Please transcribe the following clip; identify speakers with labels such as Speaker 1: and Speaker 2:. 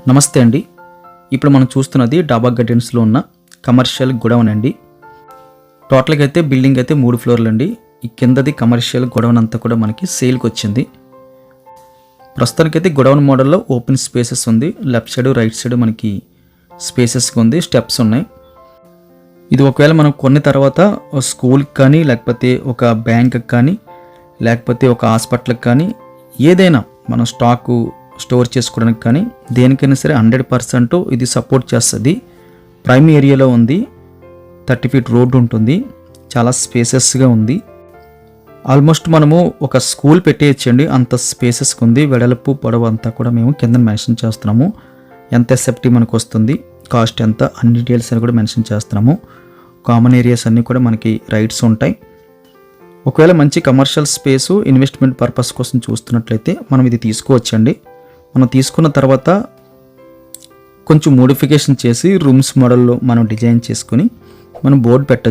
Speaker 1: నమస్తే అండి. ఇప్పుడు మనం చూస్తున్నది డాబా గార్డెన్స్లో ఉన్న కమర్షియల్ గొడౌన్ అండి. టోటల్గా అయితే బిల్డింగ్ అయితే 3 ఫ్లోర్లు అండి. ఈ కిందది కమర్షియల్ గొడౌన్ అంతా కూడా మనకి సేల్కి వచ్చింది. ప్రస్తుతానికైతే గొడౌన్ మోడల్లో ఓపెన్ స్పేసెస్ ఉంది. లెఫ్ట్ సైడ్ రైట్ సైడ్ మనకి స్పేసెస్గా ఉంది, స్టెప్స్ ఉన్నాయి. ఇది ఒకవేళ మనం కొన్న తర్వాత స్కూల్కి కానీ లేకపోతే ఒక బ్యాంక్కి కానీ లేకపోతే ఒక హాస్పిటల్కి కానీ ఏదైనా మనం స్టాకు స్టోర్ చేసుకోవడానికి కానీ దేనికైనా సరే 100% ఇది సపోర్ట్ చేస్తుంది. ప్రైమ్ ఏరియాలో ఉంది, 30 ఫీట్ రోడ్డు ఉంటుంది, చాలా స్పేసెస్గా ఉంది. ఆల్మోస్ట్ మనము ఒక స్కూల్ పెట్టేయచ్చండి, అంత స్పేసెస్గా ఉంది. వెడల్పు పొడవు అంతా కూడా మేము కింద మెన్షన్ చేస్తున్నాము. ఎంత ఎస్ఎఫ్టీ మనకు వస్తుంది, కాస్ట్ ఎంత, అన్ని డీటెయిల్స్ అని కూడా మెన్షన్ చేస్తున్నాము. కామన్ ఏరియాస్ అన్నీ కూడా మనకి రైట్స్ ఉంటాయి. ఒకవేళ మంచి కమర్షియల్ స్పేసు ఇన్వెస్ట్మెంట్ పర్పస్ కోసం చూస్తున్నట్లయితే మనం ఇది తీసుకోవచ్చండి. మనం తీసుకున్న తర్వాత కొంచెం మోడిఫికేషన్ చేసి రూమ్స్ మోడల్లో మనం డిజైన్ చేసుకుని మనం బోర్డు పెట్టచ్చు.